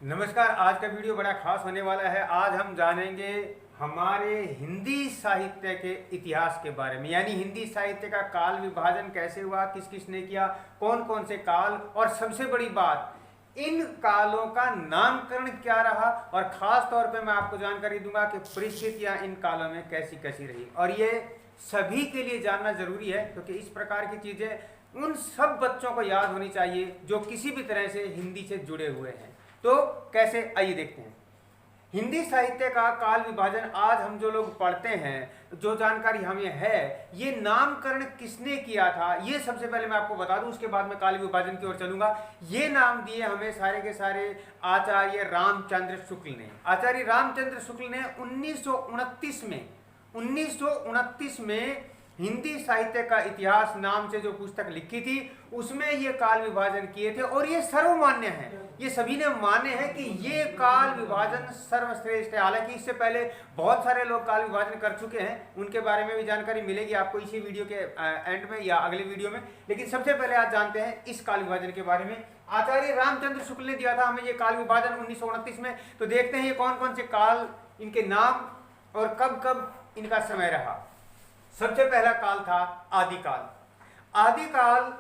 नमस्कार। आज का वीडियो बड़ा खास होने वाला है। आज हम जानेंगे हमारे हिंदी साहित्य के इतिहास के बारे में, यानी हिंदी साहित्य का काल विभाजन कैसे हुआ, किस किस ने किया, कौन कौन से काल, और सबसे बड़ी बात इन कालों का नामकरण क्या रहा। और खास तौर पे मैं आपको जानकारी दूंगा कि परिस्थितियां इन कालों में कैसी कैसी रही। और ये सभी के लिए जानना जरूरी है, क्योंकि इस प्रकार की चीजें उन सब बच्चों को याद होनी चाहिए जो किसी भी तरह से हिंदी से जुड़े हुए हैं। तो कैसे, आइए देखते हैं। हिंदी साहित्य का काल विभाजन आज हम जो लोग पढ़ते हैं, जो जानकारी हमें है, ये नामकरण किसने किया था ये सबसे पहले मैं आपको बता दूं, उसके बाद मैं काल विभाजन की ओर चलूंगा। ये नाम दिए हमें सारे के सारे आचार्य रामचंद्र शुक्ल ने। आचार्य रामचंद्र शुक्ल ने 1929 में हिंदी साहित्य का इतिहास नाम से जो पुस्तक लिखी थी, उसमें ये काल विभाजन किए थे। और ये सर्वमान्य है, ये सभी ने माने हैं कि ये काल विभाजन सर्वश्रेष्ठ है। हालांकि इससे पहले बहुत सारे लोग काल विभाजन कर चुके हैं, उनके बारे में भी जानकारी मिलेगी आपको इसी वीडियो के एंड में या अगले वीडियो में। लेकिन सबसे पहले आज जानते हैं इस काल विभाजन के बारे में। आचार्य रामचंद्र शुक्ल ने दिया था हमें ये काल विभाजन 1929 में। तो देखते हैं ये कौन कौन से काल, इनके नाम और कब कब इनका समय रहा। सबसे पहला काल था आदिकाल। आदिकाल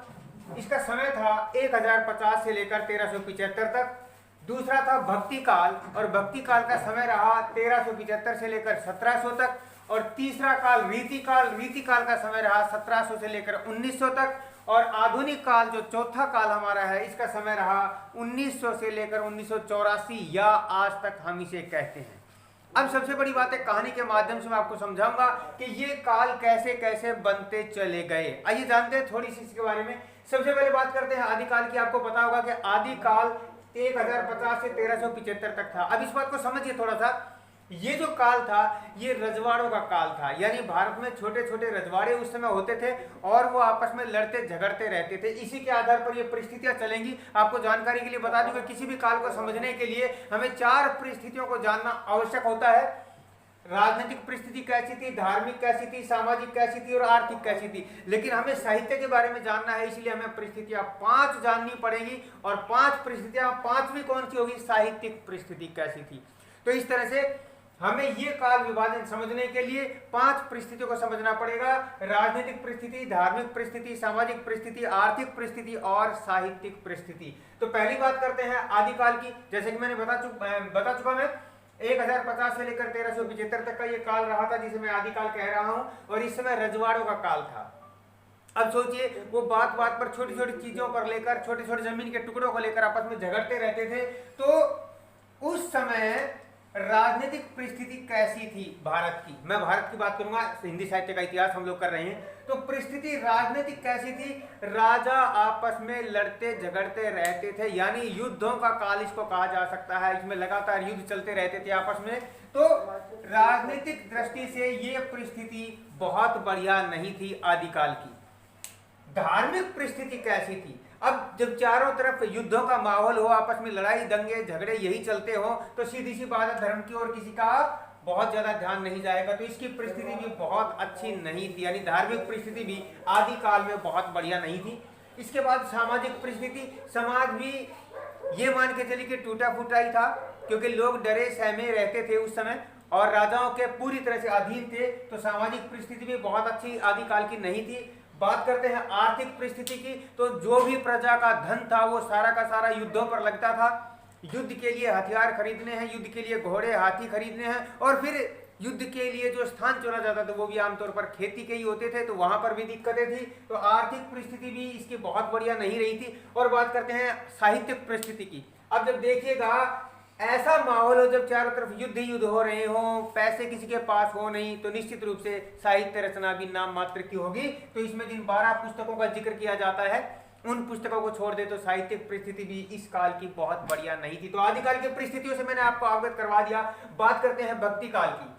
इसका समय था 1050 से लेकर 1375 तक। दूसरा था भक्ति काल, और भक्ति काल का समय रहा 1375 से लेकर 1700 तक। और तीसरा काल रीति काल, रीति काल का समय रहा 1700 से लेकर 1900 तक। और आधुनिक काल जो चौथा काल हमारा है, इसका समय रहा 1900 से लेकर 1984 या आज तक हम इसे कहते हैं। अब सबसे बड़ी बात है, कहानी के माध्यम से मैं आपको समझाऊंगा कि ये काल कैसे कैसे बनते चले गए। आइए जानते हैं थोड़ी सी इसके बारे में। सबसे पहले बात करते हैं आदिकाल की। आपको पता होगा कि आदिकाल 1050 से 1375 तक था। अब इस बात को समझिए थोड़ा सा। ये जो काल था, ये रजवाड़ों का काल था, यानी भारत में छोटे छोटे रजवाड़े उस समय होते थे और वो आपस में लड़ते झगड़ते रहते थे। इसी के आधार पर ये परिस्थितियां चलेंगी। आपको जानकारी के लिए बता दूं कि किसी भी काल को समझने के लिए हमें 4 परिस्थितियों को जानना आवश्यक होता है। राजनीतिक परिस्थिति कैसी थी, धार्मिक कैसी थी, सामाजिक कैसी थी और आर्थिक कैसी थी। लेकिन हमें साहित्य के बारे में जानना है, इसलिए हमें परिस्थितियां 5 जाननी पड़ेगी। और 5 परिस्थितियां, 5वीं कौन सी होगी, साहित्यिक परिस्थिति कैसी थी। तो इस तरह से हमें ये काल विभाजन समझने के लिए 5 परिस्थितियों को समझना पड़ेगा। राजनीतिक परिस्थिति, धार्मिक परिस्थिति, सामाजिक परिस्थिति, आर्थिक परिस्थिति और साहित्यिक परिस्थिति। तो पहली बात करते हैं आदिकाल की। जैसे कि मैंने बता चुका मैं 1050 से लेकर 1375 तक का ये काल रहा था, जिसे मैं आदिकाल कह रहा हूं। और इस समय रजवाड़ों का काल था। अब सोचिए, वो बात बात पर, छोटी छोटी चीजों पर लेकर, छोटे छोटे जमीन के टुकड़ों को लेकर आपस में झगड़ते रहते थे। तो उस समय राजनीतिक परिस्थिति कैसी थी भारत की। मैं भारत की बात करूंगा, हिंदी साहित्य का इतिहास हम लोग कर रहे हैं। तो परिस्थिति राजनीतिक कैसी थी, राजा आपस में लड़ते झगड़ते रहते थे, यानी युद्धों का काल इसको कहा जा सकता है। इसमें लगातार युद्ध चलते रहते थे आपस में। तो राजनीतिक दृष्टि से ये परिस्थिति बहुत बढ़िया नहीं थी आदिकाल की। धार्मिक परिस्थिति कैसी थी। अब जब चारों तरफ युद्धों का माहौल हो, आपस में लड़ाई दंगे झगड़े यही चलते हो, तो सीधी सी बात है, धर्म की ओर किसी का बहुत ज्यादा ध्यान नहीं जाएगा। तो इसकी परिस्थिति भी बहुत अच्छी नहीं थी, यानी धार्मिक परिस्थिति भी आदिकाल में बहुत बढ़िया नहीं थी। इसके बाद सामाजिक परिस्थिति, समाज भी ये मान के चली कि टूटा फूटा ही था, क्योंकि लोग डरे सहमे रहते थे उस समय और राजाओं के पूरी तरह से अधीन थे। तो सामाजिक परिस्थिति भी बहुत अच्छी आदिकाल की नहीं थी। बात करते हैं आर्थिक परिस्थिति की। तो जो भी प्रजा का धन था वो सारा का सारा युद्धों पर लगता था। युद्ध के लिए हथियार खरीदने हैं, युद्ध के लिए घोड़े हाथी खरीदने हैं, और फिर युद्ध के लिए जो स्थान चुना जाता था वो भी आमतौर पर खेती के ही होते थे। तो वहां पर भी दिक्कतें थी। तो आर्थिक परिस्थिति भी इसकी बहुत बढ़िया नहीं रही थी। और बात करते हैं साहित्यिक परिस्थिति की। अब जब देखिएगा, ऐसा माहौल हो जब चारों तरफ युद्ध युद्ध हो रहे हो, पैसे किसी के पास हो नहीं, तो निश्चित रूप से साहित्य रचना भी नाम मात्र की होगी। तो इसमें जिन 12 पुस्तकों का जिक्र किया जाता है, उन पुस्तकों को छोड़ दे तो साहित्यिक परिस्थिति भी इस काल की बहुत बढ़िया नहीं थी। तो आदिकाल की परिस्थितियों से मैंने आपको अवगत करवा दिया। बात करते हैं भक्ति काल की।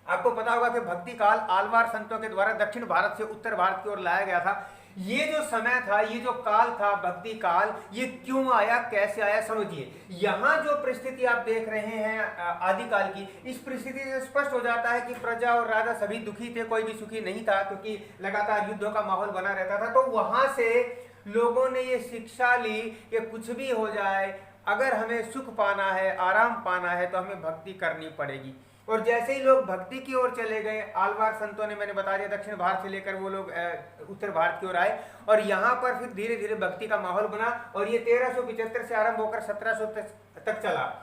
आपको पता होगा कि भक्ति काल आलवार संतों के द्वारा दक्षिण भारत से उत्तर भारत की ओर लाया गया था। ये जो समय था, ये जो काल था भक्ति काल, ये क्यों आया, कैसे आया, समझिए। यहाँ जो परिस्थिति आप देख रहे हैं आदिकाल की, इस परिस्थिति से स्पष्ट हो जाता है कि प्रजा और राजा सभी दुखी थे, कोई भी सुखी नहीं था, क्योंकि लगातार युद्धों का माहौल बना रहता था। तो वहां से लोगों ने ये शिक्षा ली कि कुछ भी हो जाए, अगर हमें सुख पाना है, आराम पाना है, तो हमें भक्ति करनी पड़ेगी। और जैसे ही लोग भक्ति की ओर चले गए, आलवार संतों ने, मैंने बता दिया, दक्षिण भारत से लेकर वो लोग उत्तर भारत की ओर आए, और यहाँ पर फिर धीरे धीरे भक्ति का माहौल बना, और ये 1375 से आरंभ होकर 1700 तक चला।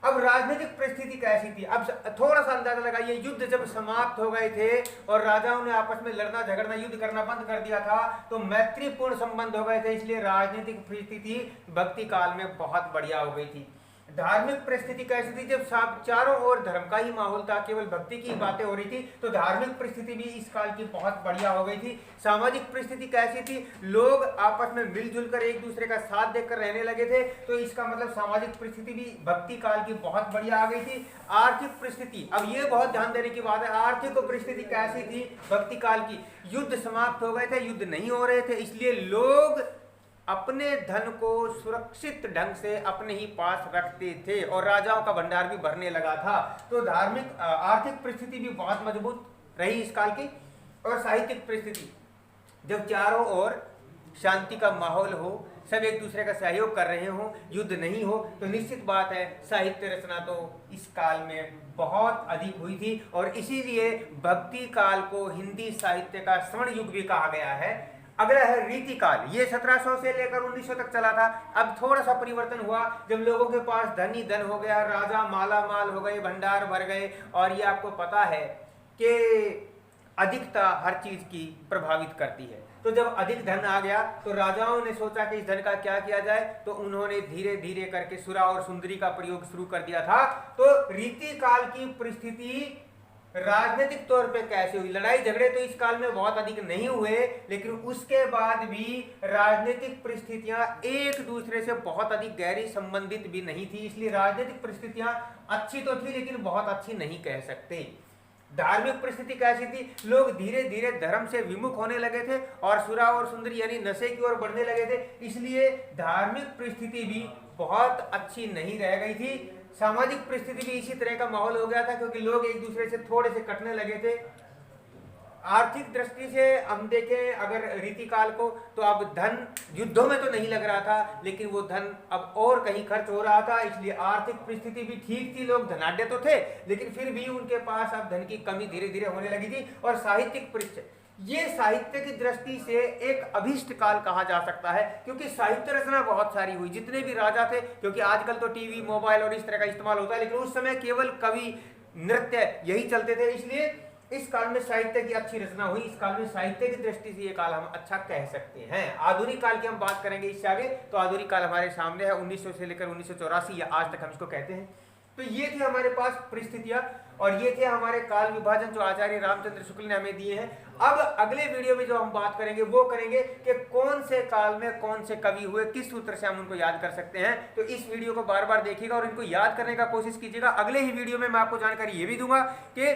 अब राजनीतिक परिस्थिति कैसी थी, अब थोड़ा सा अंदाजा लगाइए। युद्ध जब समाप्त हो गए थे और राजाओं ने आपस में लड़ना झगड़ना, युद्ध करना बंद कर दिया था, तो मैत्रीपूर्ण संबंध हो गए थे, इसलिए राजनीतिक परिस्थिति भक्ति काल में बहुत बढ़िया हो गई थी। धार्मिक परिस्थिति कैसी थी, जब चारों ओर धर्म का ही माहौल था, केवल भक्ति की बातें हो रही थी, तो धार्मिक परिस्थिति भी इस काल की बहुत बढ़िया हो गई थी। सामाजिक परिस्थिति कैसी थी, लोग आपस में मिलजुल कर एक दूसरे का साथ देकर रहने लगे थे, तो इसका मतलब सामाजिक परिस्थिति भी भक्ति काल की बहुत बढ़िया आ गई थी। आर्थिक परिस्थिति, अब ये बहुत ध्यान देने की बात है, आर्थिक परिस्थिति कैसी थी भक्ति काल की, युद्ध समाप्त हो गए थे, युद्ध नहीं हो रहे थे, इसलिए लोग अपने धन को सुरक्षित ढंग से अपने ही पास रखते थे और राजाओं का भंडार भी भरने लगा था। तो धार्मिक आर्थिक परिस्थिति भी बहुत मजबूत रही इस काल की। और साहित्यिक परिस्थिति, जब चारों ओर शांति का माहौल हो, सब एक दूसरे का सहयोग कर रहे हो, युद्ध नहीं हो, तो निश्चित बात है साहित्य रचना तो इस काल में बहुत अधिक हुई थी। और इसीलिए भक्ति काल को हिंदी साहित्य का स्वर्ण युग भी कहा गया है। अगला है रीति काल, ये 1700 से लेकर 1900 तक चला था। अब थोड़ा सा परिवर्तन हुआ, जब लोगों के पास धन ही धन हो गया, राजा माला माल हो गए, भंडार भर गए, और ये आपको पता है कि अधिकता हर चीज की प्रभावित करती है। तो जब अधिक धन आ गया तो राजाओं ने सोचा कि इस धन का क्या किया जाए, तो उन्होंने धीरे धीरे करके सुरा और सुंदरी का प्रयोग शुरू कर दिया था। तो रीति काल की परिस्थिति राजनीतिक तौर पे कैसे हुई, लड़ाई झगड़े तो इस काल में बहुत अधिक नहीं हुए, लेकिन उसके बाद भी राजनीतिक परिस्थितियां एक दूसरे से बहुत अधिक गहरी संबंधित भी नहीं थी, इसलिए राजनीतिक परिस्थितियां अच्छी तो थी लेकिन बहुत अच्छी नहीं कह सकते। धार्मिक परिस्थिति कैसी थी, लोग धीरे धीरे धर्म से विमुख होने लगे थे और सुरा और सुंदरी यानी नशे की ओर बढ़ने लगे थे, इसलिए धार्मिक परिस्थिति भी बहुत अच्छी नहीं रह गई थी। सामाजिक परिस्थिति भी इसी तरह का माहौल हो गया था, क्योंकि लोग एक दूसरे से थोड़े से कटने लगे थे। आर्थिक दृष्टि से हम देखें अगर रीति काल को, तो अब धन युद्धों में तो नहीं लग रहा था, लेकिन वो धन अब और कहीं खर्च हो रहा था, इसलिए आर्थिक परिस्थिति भी ठीक थी, लोग धनाढ्य तो थे, लेकिन फिर भी उनके पास अब धन की कमी धीरे धीरे होने लगी थी। और साहित्यिक परिस्थिति, ये साहित्य की दृष्टि से एक अभिष्ट काल कहा जा सकता है, क्योंकि साहित्य रचना बहुत सारी हुई, जितने भी राजा थे, क्योंकि आजकल तो टीवी मोबाइल और इस तरह का इस्तेमाल होता है, लेकिन उस समय केवल कवि नृत्य यही चलते थे, इसलिए इस काल में साहित्य की अच्छी रचना हुई। इस काल में साहित्य की दृष्टि से ये काल हम अच्छा कह सकते हैं। आधुनिक काल की हम बात करेंगे इससे आगे, तो आधुनिक काल हमारे सामने है 1900 से लेकर 1984 या आज तक हम इसको कहते हैं। तो ये थी हमारे पास परिस्थितियां और ये थे हमारे काल विभाजन जो आचार्य रामचंद्र शुक्ल ने हमें दिए हैं। अब अगले वीडियो में जो हम बात करेंगे वो करेंगे कि कौन से काल में कौन से कवि हुए, किस सूत्र से हम उनको याद कर सकते हैं। तो इस वीडियो को बार बार देखिएगा और इनको याद करने का कोशिश कीजिएगा। अगले ही वीडियो में मैं आपको जानकारी ये भी दूंगा कि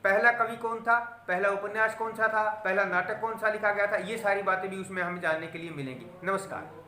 पहला कवि कौन था, पहला उपन्यास कौन सा था, पहला नाटक कौन सा लिखा गया था, ये सारी बातें भी उसमें हमें जानने के लिए मिलेंगी। नमस्कार।